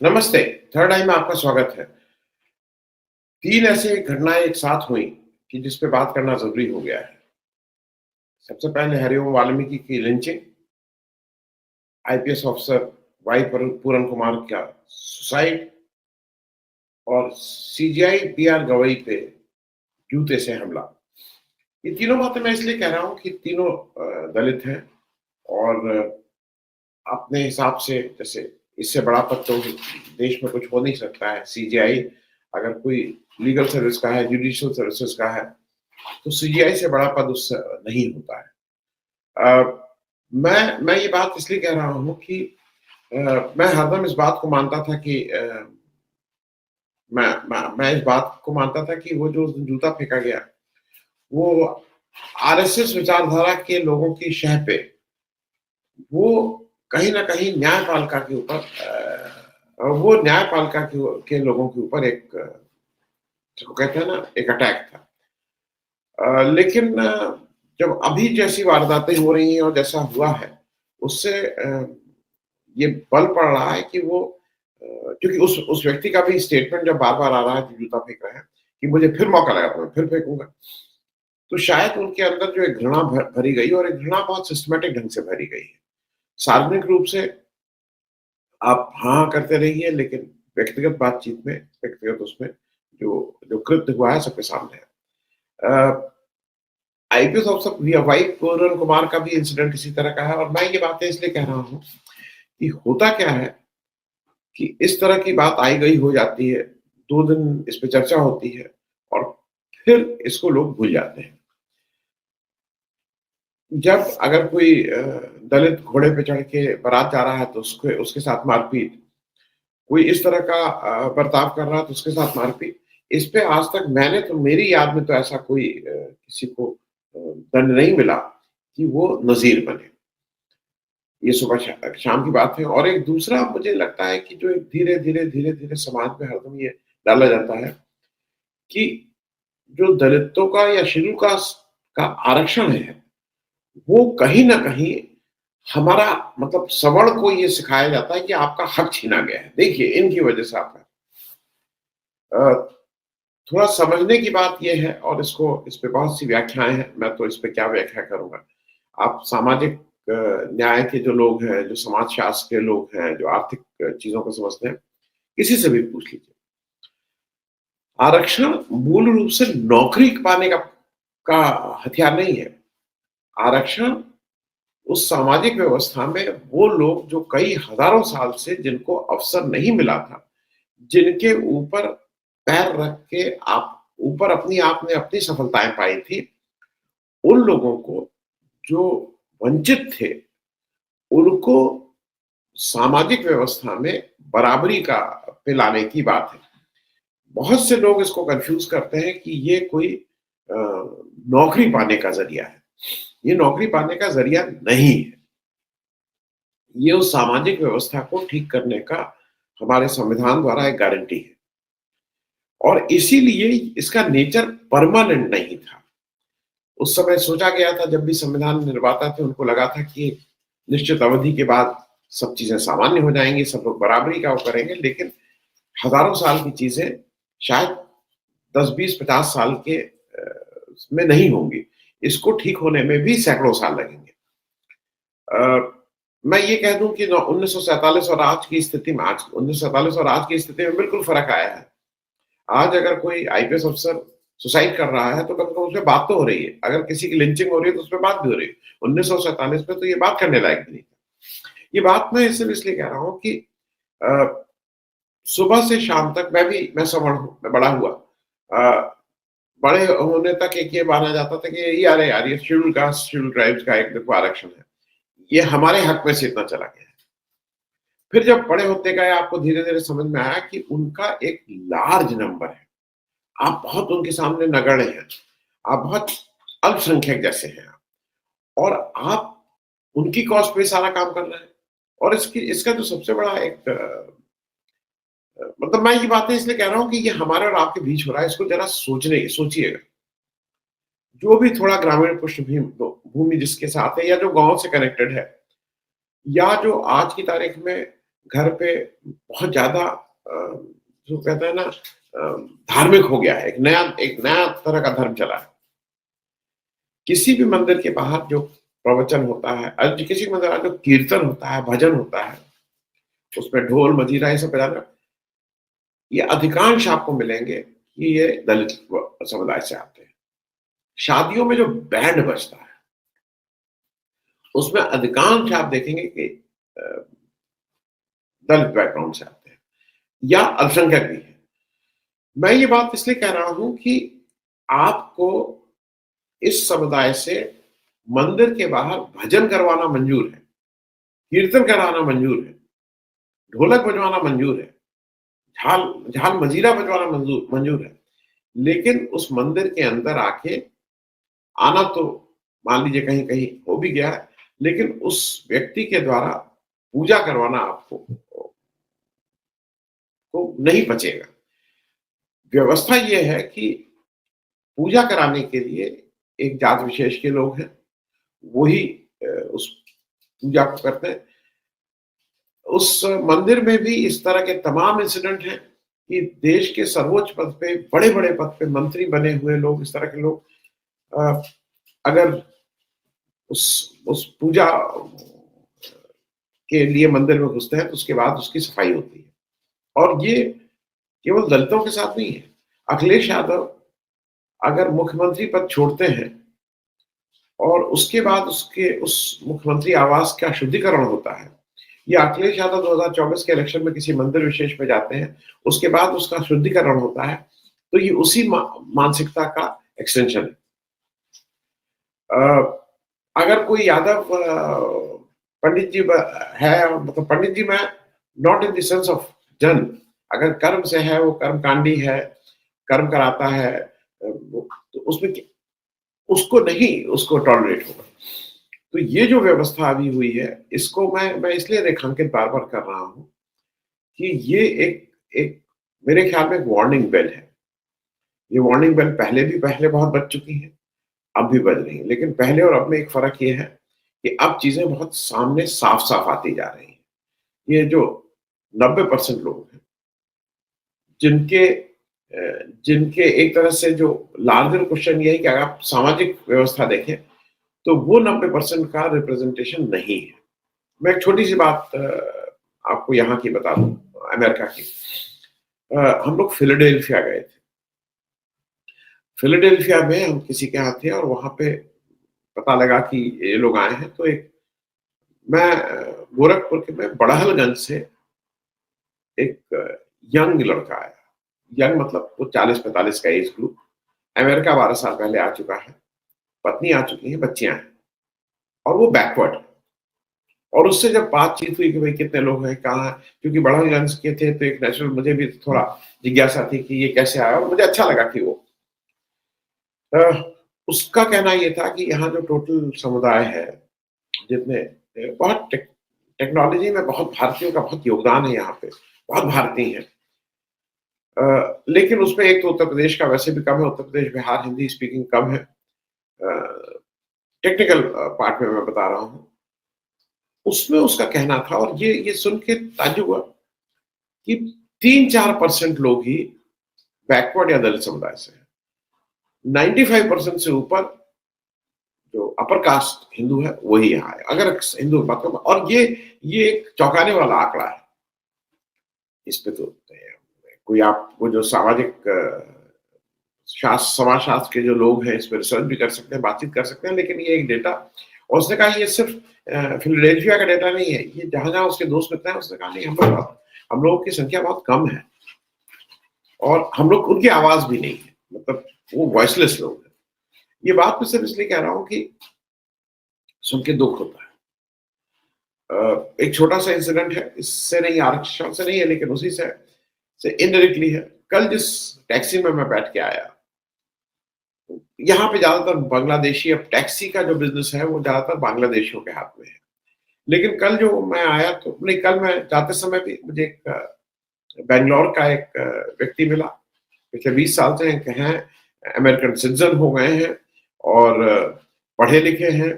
नमस्ते, थर्ड आई में आपका स्वागत है। 3 ऐसे घटनाएँ एक साथ हुई कि जिस पे बात करना ज़रूरी हो गया है। सबसे पहले हरिओम वाल्मीकि की लिंचिंग, आईपीएस ऑफिसर वाई पूरन कुमार का सुसाइड और सीजीआई बीआर गवई पे जूते से हमला। ये तीनों बातें मैं इसलिए कह रहा हूँ कि तीनों दलित हैं और अपने हिसाब से जैसे इससे बड़ा पद तो देश में कुछ हो नहीं सकता है। सीजीआई अगर कोई लीगल सर्विस का है, जुडिशियल सर्विसेज का है, तो सीजीआई से बड़ा पद उससे नहीं होता है। मैं ये बात इसलिए कह रहा हूँ कि अ, मैं हरदम इस बात को मानता था कि मैं इस बात को मानता था कि वो जो जूता फेंका गया, वो आरएसएस विचारधारा के लोगों की शह पे वो कहीं न कहीं न्यायपालिका के ऊपर वो न्यायपालिका के लोगों के ऊपर एक जिसको कहते हैं ना एक अटैक था। लेकिन जब अभी जैसी वारदातें हो रही हैं और जैसा हुआ है, उससे ये बल पड़ रहा है कि वो क्योंकि उस व्यक्ति का भी स्टेटमेंट जब बार-बार आ रहा है कि जूता फेंक रहे हैं, कि मुझे फिर मौका लगा तो मैं फिर फेंकूँगा। तो शायद उनके अंदर जो एक घृणा भरी गई और एक घृणा बहुत सिस्टमैटिक ढंग से भरी गई है। सार्वजनिक रूप से आप हाँ करते रहिए, लेकिन व्यक्तिगत बातचीत में, व्यक्तिगत उसमें जो जो कृत्य हुआ है सबके सामने है। आईपीएस ऑफिसर वाई पूरन कुमार का भी इंसिडेंट इसी तरह का है और मैं ये बातें इसलिए कह रहा हूँ कि होता क्या है कि इस तरह की बात आई गई हो जाती है, 2 दिन इस पे चर्चा होती है और फिर इसको लोग भूल जाते हैं। जब अगर कोई दलित घोड़े पे चढ़ के बारात जा रहा है तो उसके उसके साथ मारपीट, कोई इस तरह का बर्ताव कर रहा है तो उसके साथ मारपीट। इस पे आज तक मैंने तो मेरी याद में तो ऐसा कोई किसी को दंड नहीं मिला कि वो नज़ीर बने। ये सुबह शाम की बात है और एक दूसरा मुझे लगता है कि जो एक धीरे-धीरे समाज में हरदम ये डाला जाता है कि जो दलितों का या शेड्यूल कास्ट का आरक्षण है, वो कहीं न कहीं हमारा मतलब सवर्ण को ये सिखाया जाता है कि आपका हक छीना गया है। देखिए, इनकी वजह से आपका अ, थोड़ा समझने की बात ये है और इस पे बहुत सी व्याख्याएँ हैं, मैं तो इस पे क्या व्याख्या करूँगा। आप सामाजिक न्याय के जो लोग हैं, जो समाजशास्त्र के लोग हैं, जो आर्थिक चीज़ों को समझते हैं, किसी से भी पूछ लीजिए। आरक्षण मूल रूप से नौकरी पाने का हथियार नहीं है। आरक्षण उस सामाजिक व्यवस्था में वो लोग जो कई हज़ारों साल से जिनको अवसर नहीं मिला था, जिनके ऊपर पैर रख के आप ऊपर अपनी आपने अपनी सफलताएँ पाई थी, उन लोगों को जो वंचित थे, उनको सामाजिक व्यवस्था में बराबरी का पे लाने की बात है। बहुत से लोग इसको कन्फ्यूज़ करते हैं कि ये कोई नौकरी पाने का ज़रिया है। ये नौकरी पाने का ज़रिया नहीं है। ये उस सामाजिक व्यवस्था को ठीक करने का हमारे संविधान द्वारा एक गारंटी है और इसीलिए इसका नेचर परमानेंट नहीं था। उस समय सोचा गया था जब भी संविधान निर्माता थे उनको लगा था कि निश्चित अवधि के बाद सब चीज़ें सामान्य हो जाएँगी, सब लोग बराबरी का वो करेंगे, लेकिन हज़ारों साल की चीज़ें शायद 10, 20, 50 साल के में नहीं होंगी। इसको ठीक होने में भी सैकड़ों साल लगेंगे। अ, मैं ये कह दूँ कि 1947 और आज की स्थिति में आज 1947 और आज की स्थिति में बिल्कुल फ़र्क आया है। आज अगर कोई आईपीएस अफ़सर सुसाइड कर रहा है, तो कम से कम उसपे बात तो हो रही है। अगर किसी की लिंचिंग हो रही है, तो उसपे बात भी हो रही है। 1947 में तो ये बात करने लायक भी नहीं था। ये बात मैं सिर्फ़ इसलिए कह रहा हूँ कि अ, सुबह से शाम तक मैं सवर्ण हूँ, मैं बड़ा हुआ। बड़े होने तक एक ये माना जाता था कि ये अरे यार, ये शेड्यूल कास्ट, शेड्यूल ट्राइब्स का एक देखो आरक्षण है। ये हमारे हक में से इतना चला गया है। फिर जब बड़े होते गए आपको धीरे-धीरे समझ में आया कि उनका एक लार्ज नंबर है। आप बहुत उनके सामने नगण्य हैं। आप बहुत अल्पसंख्यक जैसे हैं आप और आप उनकी कॉस्ट पे सारा काम कर रहे हैं और इसका जो सबसे बड़ा एक मतलब मैं ये बातें इसलिए कह रहा हूँ कि ये हमारे और आपके बीच हो रहा है, इसको ज़रा सोचिएगा। जो भी थोड़ा ग्रामीण भूमि जिसके साथ है या जो गाँव से कनेक्टेड है या जो आज की तारीख में घर पे बहुत ज़्यादा जो कहते हैं ना धार्मिक हो गया है, एक नया तरह का धर्म चला है। किसी भी मंदिर के बाहर जो प्रवचन होता है, किसी भी मंदिर में जो कीर्तन होता है, भजन होता है, उसमें ढोल, मजीरा ये सब बजाना, ये अधिकांश आपको मिलेंगे कि ये दलित समुदाय से आते हैं। शादियों में जो बैंड बजता है, उसमें अधिकांश आप देखेंगे कि अ, दलित बैकग्राउंड से आते हैं या अल्पसंख्यक भी हैं। मैं ये बात इसलिए कह रहा हूं कि आपको इस समुदाय से मंदिर के बाहर भजन करवाना मंजूर है, कीर्तन कराना मंजूर है, ढोलक बजवाना मंजूर है, झाल झाल मजीरा बजवाना मंजूर मंजूर है। लेकिन उस मंदिर के अंदर आके आना तो मान लीजिए कहीं-कहीं हो भी गया है, लेकिन उस व्यक्ति के द्वारा पूजा करवाना आपको को नहीं बचेगा। व्यवस्था ये है कि पूजा कराने के लिए एक जात विशेष के लोग हैं, वही उस पूजा को करते हैं। उस मंदिर में भी इस तरह के तमाम इंसिडेंट हैं कि देश के सर्वोच्च पद पे, बड़े-बड़े पद पे मंत्री बने हुए लोग, इस तरह के लोग अ, अगर उस पूजा के लिए मंदिर में घुसते हैं, तो उसके बाद उसकी सफाई होती है। और ये केवल दलितों के साथ नहीं है। अखिलेश यादव अगर मुख्यमंत्री पद छोड़ते हैं और उसके बाद उसके उस मुख्यमंत्री आवास का शुद्धिकरण होता है, या अखिलेश यादव 2024 के इलेक्शन में किसी मंदिर विशेष में जाते हैं, उसके बाद उसका शुद्धिकरण होता है, तो ये उसी मानसिकता का एक्सटेंशन है। अगर कोई यादव पंडित जी है, मतलब पंडित जी में not in the sense of जन, अगर कर्म से है, वो कर्मकांडी है, कर्म कराता है, तो उसमें उसको नहीं उसको टॉलरेट होगा। तो ये जो व्यवस्था अभी हुई है, इसको मैं इसलिए रेखांकित बार-बार कर रहा हूँ कि ये एक एक मेरे ख्याल में एक वार्निंग बेल है। ये वार्निंग बेल पहले बहुत बज चुकी है, अब भी बज रही है। लेकिन पहले और अब में एक फ़र्क ये है कि अब चीज़ें बहुत सामने साफ-साफ आती जा रही हैं। ये जो 90% लोग हैं, जिनके जिनके एक तरह से जो लार्जर क्वेश्चन ये है कि अगर आप सामाजिक व्यवस्था देखें, तो वो 90% का रिप्रेजेंटेशन नहीं है। मैं एक छोटी-सी बात आपको यहाँ की बता दूँ, अमेरिका की। हम लोग फिलाडेल्फिया गए थे। फिलाडेल्फिया में हम किसी के यहाँ थे और वहाँ पे पता लगा कि ये लोग आए हैं, तो एक मैं गोरखपुर के में बड़हलगंज से एक यंग लड़का आया। यंग मतलब वो 40-45 का एज ग्रुप, अमेरिका 12 साल पहले आ चुका है, पत्नी आ चुकी है, बच्चियाँ हैं और वो बैकवर्ड है। और उससे जब बातचीत हुई कि भाई कितने लोग हैं, कहाँ हैं, क्योंकि बड़हलगंज के थे तो एक नेचुरल मुझे भी थोड़ा जिज्ञासा थी कि ये कैसे आया, और मुझे अच्छा लगा कि वो अ, उसका कहना ये था कि यहाँ जो टोटल समुदाय है, जितने बहुत टेक्नोलॉजी में बहुत भारतीयों का बहुत योगदान है यहाँ पे, बहुत भारतीय हैं। लेकिन उसमें एक तो उत्तर प्रदेश का वैसे भी कम है, उत्तर प्रदेश, बिहार हिंदी स्पीकिंग कम है। टेक्निकल पार्ट में मैं बता रहा हूँ। उसमें उसका कहना था, और ये सुन के ताज्जुब हुआ कि 3-4% लोग ही बैकवर्ड या दलित समुदाय से हैं। 95% से ऊपर जो अपर कास्ट हिंदू है वही यहाँ है। अगर हिंदू बात करूँ, और ये एक चौंकाने वाला आंकड़ा है। इस पे तो कोई आप वो जो सामाजिक समाजशास्त्र के जो लोग हैं इस पे रिसर्च भी कर सकते हैं, बातचीत कर सकते हैं, लेकिन ये एक डेटा, और उसने कहा ये सिर्फ फिलाडेल्फिया का डेटा नहीं है, ये जहाँ-जहाँ उसके दोस्त मित्र हैं, उसने कहा नहीं, हम लोगों की संख्या बहुत कम है और हम लोग उनकी आवाज भी नहीं है, मतलब वो वॉइसलेस लोग हैं। ये बात मैं सिर्फ इसलिए कह रहा हूँ कि सुन के दुःख होता है। एक छोटा-सा इंसिडेंट है, इससे नहीं, आरक्षण से नहीं है, लेकिन उसी से इनडायरेक्टली है। कल जिस टैक्सी में मैं बैठ के आया, यहाँ पे ज़्यादातर बांग्लादेशी, अब टैक्सी का जो बिज़नेस है वो ज़्यादातर बांग्लादेशियों के हाथ में है। लेकिन कल जो मैं आया तो नहीं, कल मैं जाते समय भी मुझे एक बैंगलोर का एक व्यक्ति मिला, पिछले 20 साल से हैं, अमेरिकन सिटीज़न हो गए हैं और पढ़े लिखे हैं,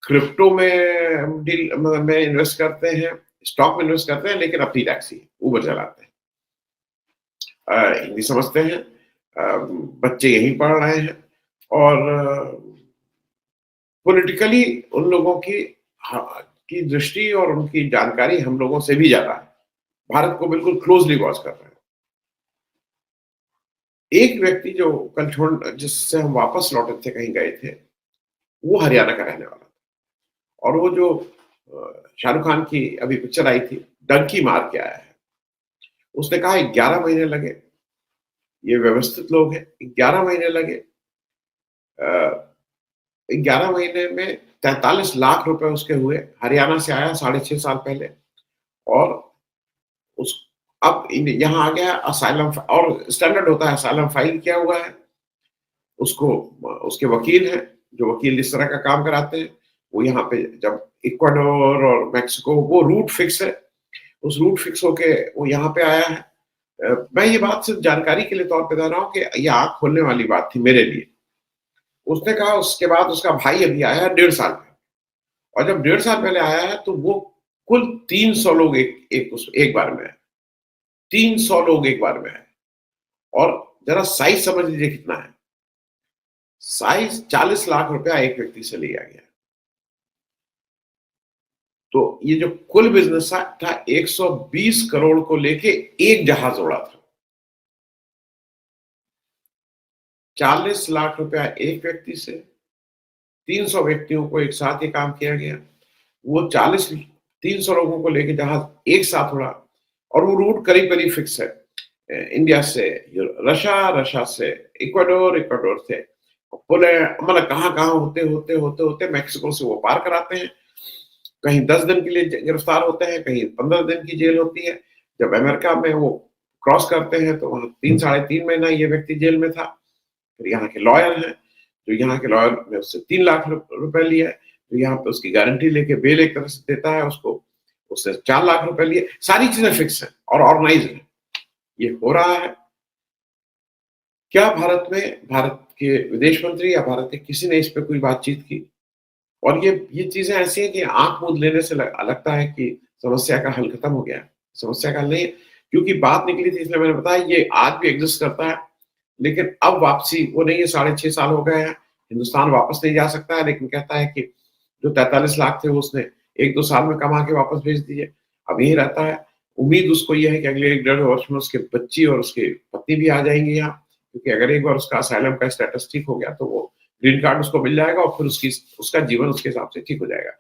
क्रिप्टो में डील में इन्वेस्ट करते हैं, स्टॉक में इन्वेस्ट करते हैं लेकिन अपनी टैक्सी उबर चलाते हैं। हिंदी समझते हैं, बच्चे यहीं पढ़ रहे हैं और पॉलिटिकली उन लोगों की की दृष्टि और उनकी जानकारी हम लोगों से भी ज़्यादा है। भारत को बिल्कुल क्लोज़ली वॉच कर रहे हैं। एक व्यक्ति जो कल छोड़ जिससे हम वापस लौटे थे, कहीं गए थे, वो हरियाणा का रहने वाला था और वो जो शाहरुख खान की अभी पिक्चर आई थी, डंकी मार के आया है। उसने कहा 11 महीने लगे, ये व्यवस्थित लोग हैं, 11 महीने लगे। 11 महीने में 43 लाख रुपए उसके हुए। हरियाणा से आया 6.5 साल पहले और उस अब यहाँ आ गया असाइलम और स्टैंडर्ड होता है, असाइलम फाइल किया हुआ है। उसको उसके वकील हैं, जो वकील इस तरह का काम कराते हैं, वो यहाँ पे जब इक्वाडोर और मेक्सिको वो रूट फिक्स है, उस रूट फिक्स होके वो यहाँ पे आया है। मैं ये बात सिर्फ जानकारी के लिए तौर पे बता रहा हूँ कि ये आँख खोलने वाली बात थी मेरे लिए। उसने कहा उसके बाद उसका भाई अभी आया है 1.5 साल पहले और जब 1.5 साल पहले आया है तो वो कुल 300 लोग एक बार में आए। 300 लोग एक बार में आए और जरा साइज समझ लीजिए कितना है। साइज 40 लाख रुपया एक व्यक्ति से लिया गया। तो ये जो कुल बिजनेस था 120 करोड़ को लेके एक जहाज उड़ा था। 40 लाख रुपया एक व्यक्ति से 300 व्यक्तियों को एक साथ ये काम किया गया। वो 300 लोगों को लेके जहाज एक साथ उड़ा और वो रूट करीब-करीब फिक्स है। इंडिया से रशिया, रशिया से इक्वाडोर, इक्वाडोर से पोलैंड, मतलब कहाँ-कहाँ होते मेक्सिको से वो पार कराते हैं। कहीं 10 दिन के लिए गिरफ्तार होते हैं, कहीं 15 दिन की जेल होती है। जब अमेरिका में वो क्रॉस करते हैं तो वहाँ 3 साढ़े 3 महीना ये व्यक्ति जेल में था। फिर यहाँ के लॉयर हैं, तो यहाँ के लॉयर ने उससे 3 लाख रुपए लिया है, तो यहाँ पे उसकी गारंटी लेके बेल एक तरह से देता है उसको, उससे 4 लाख रुपए लिए। सारी चीजें फिक्स हैं और ऑर्गेनाइज्ड है। ये हो रहा है। क्या भारत के विदेश मंत्री या भारत के किसी ने इस पे कोई बातचीत की? और ये चीजें ऐसी हैं कि आँख मूंद लेने से लगता है कि समस्या का हल खत्म हो गया है। समस्या का हल नहीं है, क्योंकि बात निकली थी इसलिए मैंने बताया ये आज भी एग्जिस्ट करता है, लेकिन अब वापसी वो नहीं है। 6.5 साल हो गए हैं, हिंदुस्तान वापस नहीं जा सकता है, लेकिन कहता है कि जो 43 लाख थे वो उसने 1-2 साल में कमा के वापस भेज दिए। अब यही रहता है। उम्मीद उसको ये है कि अगले 1 डेढ़ वर्ष में उसकी बच्ची और उसकी पत्नी भी आ जाएँगी यहाँ, क्योंकि अगर एक बार उसका असाइलम का स्टेटस ठीक हो गया तो वो ग्रीन कार्ड उसको मिल जाएगा और फिर उसका जीवन उसके हिसाब से ठीक हो जाएगा।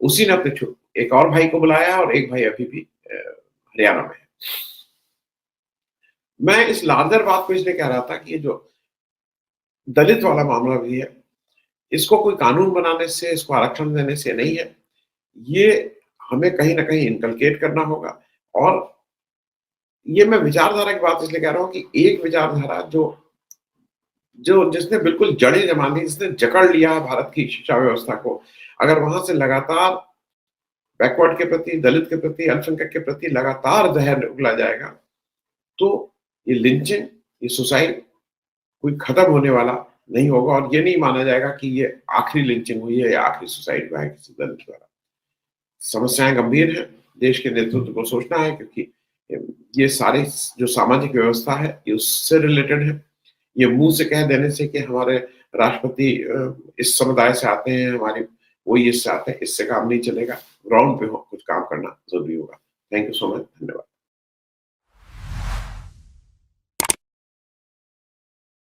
उसी ने अपने एक और भाई को बुलाया है और एक भाई अभी भी हरियाणा में है। मैं इस लार्जर बात को इसलिए कह रहा था कि ये जो दलित वाला मामला भी है, इसको कोई कानून बनाने से, इसको आरक्षण देने से नहीं है। ये हमें कहीं न कहीं इनकलकेट करना होगा और ये मैं विचारधारा की बात इसलिए कह रहा हूँ कि एक विचारधारा जो जो जिसने बिल्कुल जड़ें जमा ली, जिसने जकड़ लिया है भारत की शिक्षा व्यवस्था को, अगर वहाँ से लगातार बैकवर्ड के प्रति, दलित के प्रति, अल्पसंख्यक के प्रति लगातार ज़हर उगला जाएगा, तो ये लिंचिंग, ये सुसाइड कोई खत्म होने वाला नहीं होगा और ये नहीं माना जाएगा कि ये आखिरी लिंचिंग हुई है या आखिरी सुसाइड हुआ है किसी दलित द्वारा। समस्याएँ गंभीर हैं, देश के नेतृत्व को सोचना है, क्योंकि ये सारी जो सामाजिक व्यवस्था है, ये उससे रिलेटेड है। ये मुँह से कह देने से कि हमारे राष्ट्रपति इस समुदाय से आते हैं, हमारी वो इससे आते हैं, इससे काम नहीं चलेगा। ग्राउंड पे कुछ काम करना ज़रूरी होगा। Thank you so much.